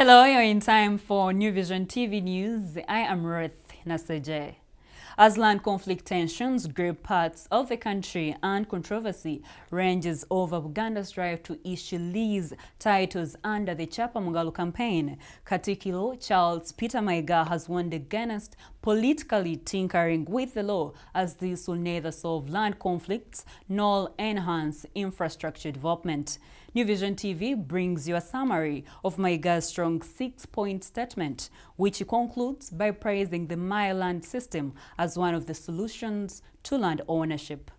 Hello, you're in time for New Vision TV News. I am Ruth Naseje. As land conflict tensions grip parts of the country and controversy ranges over Uganda's drive to issue lease titles under the Chapa Mugalu campaign, Katikkiro Charles Peter Mayiga has warned against politically tinkering with the law, as this will neither solve land conflicts nor enhance infrastructure development. New Vision TV brings you a summary of Mayiga's strong 6-point statement, which he concludes by praising the Maya land system as one of the solutions to land ownership.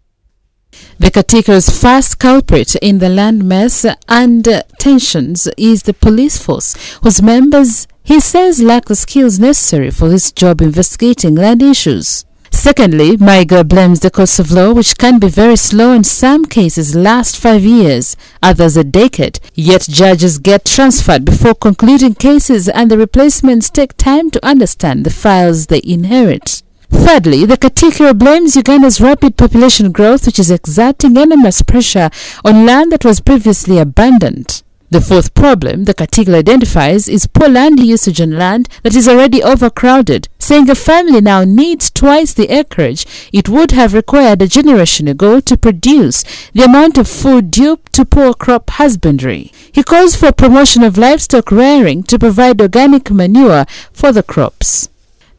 The KATIKKIRO'S first culprit in the land mess and tensions is the police force, whose members, he says, lack the skills necessary for this job investigating land issues. Secondly, Mayiga blames the course of law, which can be very slow, in some cases last 5 years, others a decade, yet judges get transferred before concluding cases and the replacements take time to understand the files they inherit. Thirdly, the KATIKKIRO blames Uganda's rapid population growth, which is exerting enormous pressure on land that was previously abandoned. The fourth problem the KATIKKIRO identifies is poor land usage on land that is already overcrowded, saying a family now needs twice the acreage it would have required a generation ago to produce the amount of food due to poor crop husbandry. He calls for promotion of livestock rearing to provide organic manure for the crops.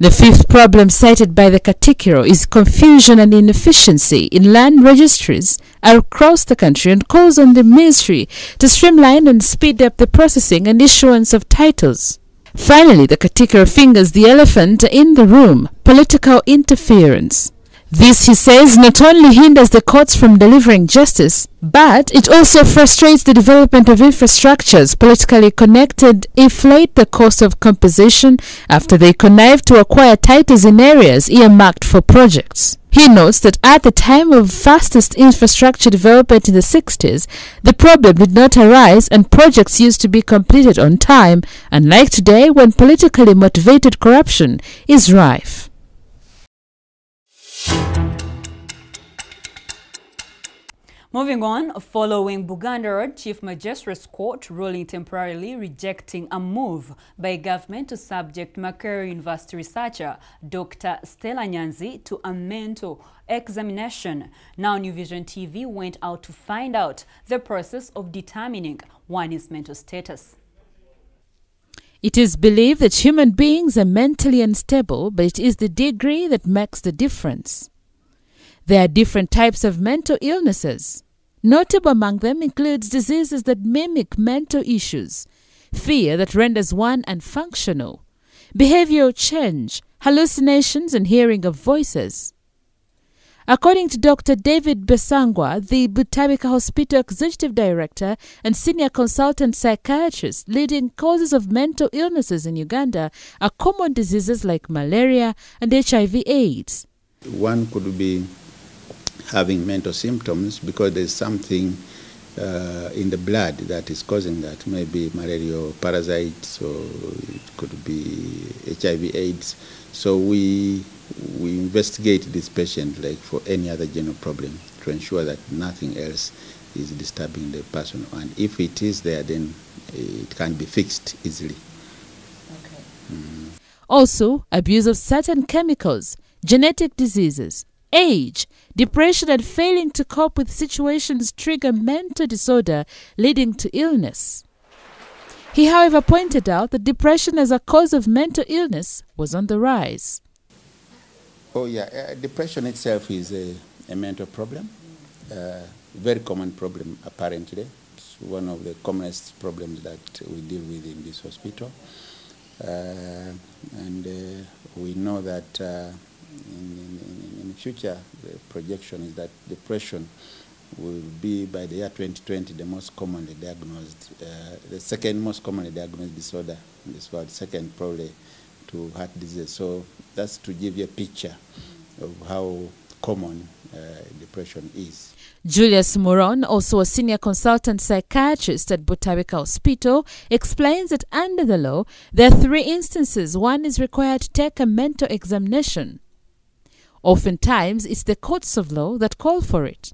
The fifth problem cited by the KATIKKIRO is confusion and inefficiency in land registries across the country, and calls on the ministry to streamline and speed up the processing and issuance of titles. Finally, the KATIKKIRO fingers the elephant in the room: political interference. This, he says, not only hinders the courts from delivering justice, but it also frustrates the development of infrastructures politically connected, inflate the cost of compensation after they connive to acquire titles in areas earmarked for projects. He notes that at the time of fastest infrastructure development in the 60s, the problem did not arise and projects used to be completed on time, unlike today when politically motivated corruption is rife. Moving on, following Buganda Road Chief Magistrate's Court ruling temporarily rejecting a move by government to subject Makerere University researcher Dr. Stella Nyanzi to a mental examination, now New Vision TV went out to find out the process of determining one's mental status. It is believed that human beings are mentally unstable, but it is the degree that makes the difference. There are different types of mental illnesses. Notable among them includes diseases that mimic mental issues, fear that renders one unfunctional, behavioral change, hallucinations, and hearing of voices. According to Dr. David Besangwa, the Butabika Hospital Executive Director and Senior Consultant Psychiatrist, leading causes of mental illnesses in Uganda are common diseases like malaria and HIV/AIDS. One could be having mental symptoms because there's something in the blood that is causing that, maybe malaria or parasites, or it could be HIV/AIDS. So we investigate this patient like for any other general problem to ensure that nothing else is disturbing the person, and if it is there, then it can be fixed easily. Okay. Also, abuse of certain chemicals, genetic diseases, age, depression, and failing to cope with situations trigger mental disorder leading to illness. He, however, pointed out that depression as a cause of mental illness was on the rise. Oh yeah, depression itself is a mental problem, very common problem apparently. It's one of the commonest problems that we deal with in this hospital. And we know that in the future, the projection is that depression will be, by the year 2020, the most commonly diagnosed, the second most commonly diagnosed disorder in this world, second probably to heart disease. So that's to give you a picture of how common depression is. Julius Moron, also a senior consultant psychiatrist at Butabika Hospital, explains that under the law, there are 3 instances one is required to take a mental examination. Oftentimes, it's the courts of law that call for it.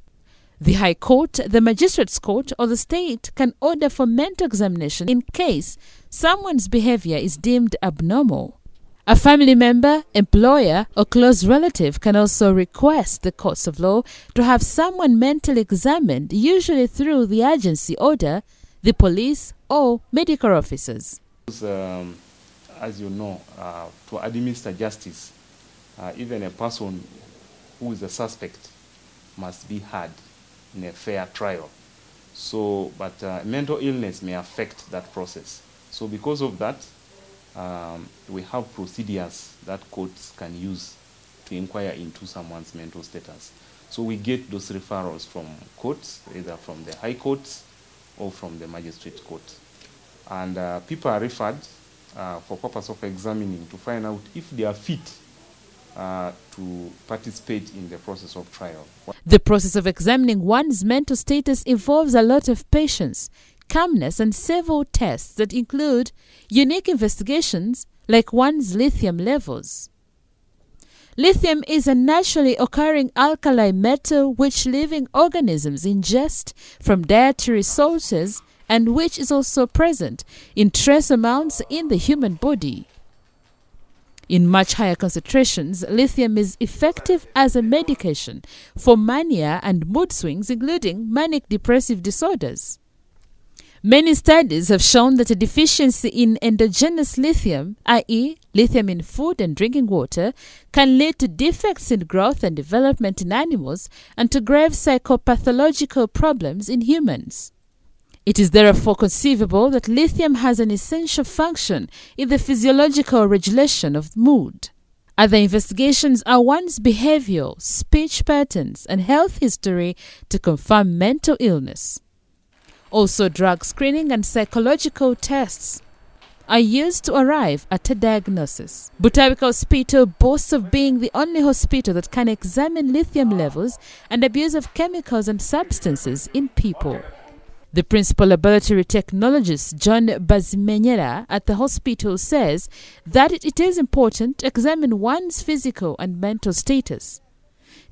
The High Court, the Magistrates Court, or the state can order for mental examination in case someone's behavior is deemed abnormal. A family member, employer, or close relative can also request the courts of law to have someone mentally examined, usually through the agency order, the police, or medical officers. As you know, to administer justice, even a person who is a suspect must be heard in a fair trial. So, but mental illness may affect that process. So because of that, we have procedures that courts can use to inquire into someone's mental status. So we get those referrals from courts, either from the high courts or from the magistrate court. And people are referred for purpose of examining to find out if they are fit to participate in the process of trial. The process of examining one's mental status involves a lot of patience, calmness, and several tests that include unique investigations like one's lithium levels. Lithium is a naturally occurring alkali metal which living organisms ingest from dietary sources and which is also present in trace amounts in the human body. In much higher concentrations, lithium is effective as a medication for mania and mood swings, including manic depressive disorders. Many studies have shown that a deficiency in endogenous lithium, i.e. lithium in food and drinking water, can lead to defects in growth and development in animals and to grave psychopathological problems in humans. It is therefore conceivable that lithium has an essential function in the physiological regulation of mood. Other investigations are one's behavioral, speech patterns, and health history to confirm mental illness. Also, drug screening and psychological tests are used to arrive at a diagnosis. Butabika Hospital boasts of being the only hospital that can examine lithium levels and abuse of chemicals and substances in people. The principal laboratory technologist, John Bazimenyera, at the hospital says that it is important to examine one's physical and mental status,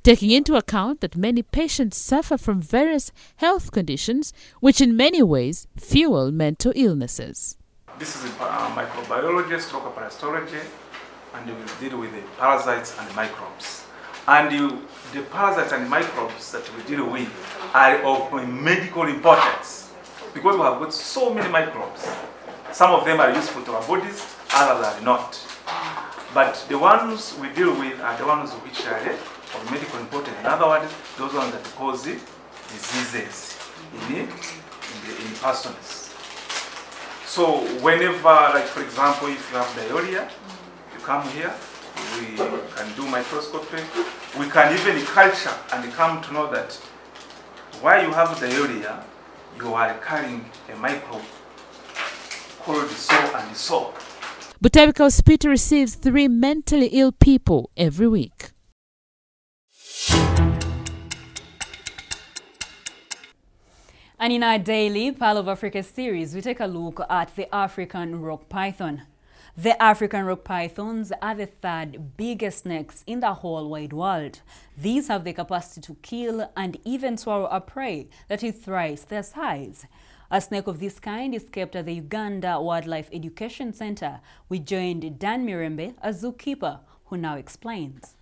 taking into account that many patients suffer from various health conditions which in many ways fuel mental illnesses. This is a microbiology, stroke parasitology, and we will deal with the parasites and microbes. And the parasites and microbes that we deal with are of medical importance because we have got so many microbes. Some of them are useful to our bodies, others are not. But the ones we deal with are the ones which are of medical importance. In other words, those ones that cause diseases in persons. So whenever, like for example, if you have diarrhea, you come here, we can do microscopy. We can even culture and come to know that while you have diarrhea, you are carrying a microbe called so and so. Butabika Hospital receives 3 mentally ill people every week. And in our daily Pearl of Africa series, we take a look at the African rock python. The African rock pythons are the 3rd biggest snakes in the whole wide world. These have the capacity to kill and even swallow a prey that is thrice their size. A snake of this kind is kept at the Uganda Wildlife Education Center. We joined Dan Mirembe, a zookeeper, who now explains.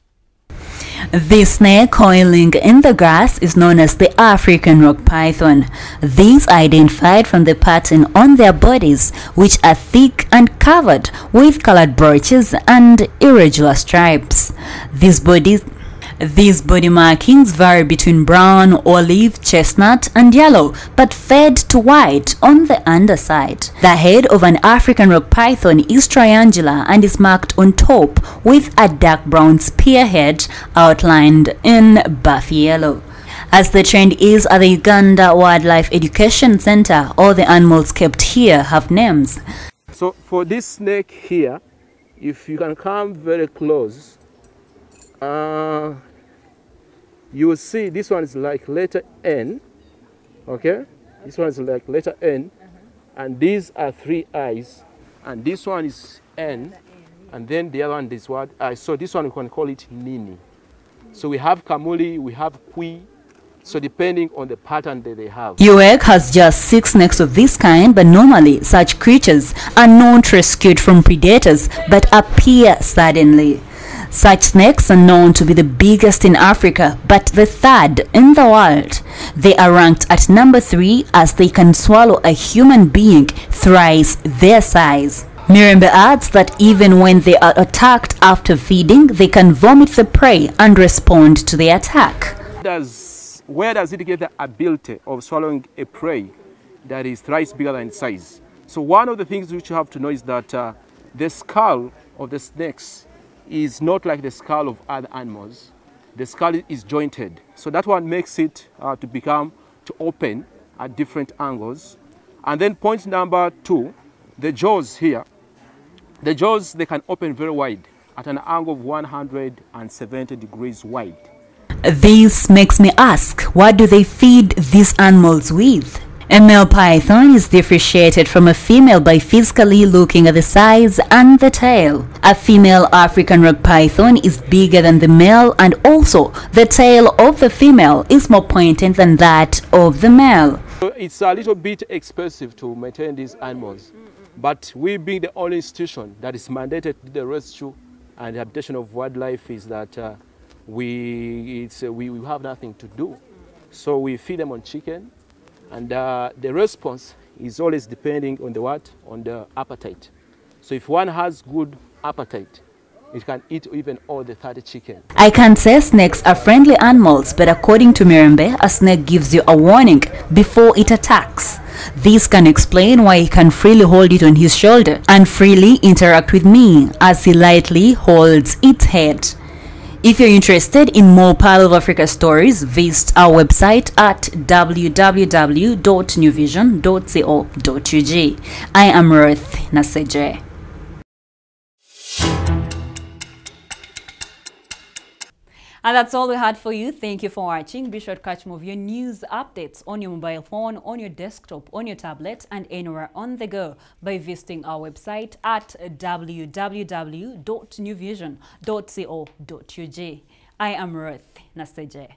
This snake coiling in the grass is known as the African rock python. These are identified from the pattern on their bodies, which are thick and covered with colored brooches and irregular stripes. These body markings vary between brown, olive, chestnut, and yellow, but fade to white on the underside. The head of an African rock python is triangular and is marked on top with a dark brown spearhead outlined in buff yellow. As the trend is at the Uganda Wildlife Education Center, all the animals kept here have names. So for this snake here, if you can come very close, you will see this one is like letter N, okay? This one is like letter N, and these are 3 eyes, and this one is N, and then the other one is what? So this one we can call it Nini. So we have Kamuli, we have Kui, So depending on the pattern that they have. UEG has just 6 snakes of this kind, but normally such creatures are not rescued from predators but appear suddenly. Such snakes are known to be the biggest in Africa, but the third in the world. They are ranked at number 3 as they can swallow a human being thrice their size. Mirembe adds that even when they are attacked after feeding, they can vomit the prey and respond to the attack. Where does it get the ability of swallowing a prey that is thrice bigger than its size? So one of the things which you have to know is that the skull of the snakes is not like the skull of other animals. The skull is jointed. So that one makes it to open at different angles. And then point number 2, the jaws here. The jaws, they can open very wide at an angle of 170 degrees wide. This makes me ask, what do they feed these animals with? A male python is differentiated from a female by physically looking at the size and the tail. A female African rock python is bigger than the male, and also the tail of the female is more pointed than that of the male. It's a little bit expensive to maintain these animals, but we being the only institution that is mandated to the rescue and the habitation of wildlife is that we have nothing to do. So we feed them on chicken, and the response is always depending on the appetite. So if one has good appetite, it can eat even all the 30 chicken. I can say snakes are friendly animals, but according to Mirembe, a snake gives you a warning before it attacks. This can explain why he can freely hold it on his shoulder and freely interact with me as he lightly holds its head. If you're interested in more Pearl of Africa stories, visit our website at www.newvision.co.ug. I am Ruth Naseje. And that's all we had for you. Thank you for watching. Be sure to catch more of your news updates on your mobile phone, on your desktop, on your tablet, and anywhere on the go by visiting our website at www.newvision.co.ug. I am Ruth Naseje.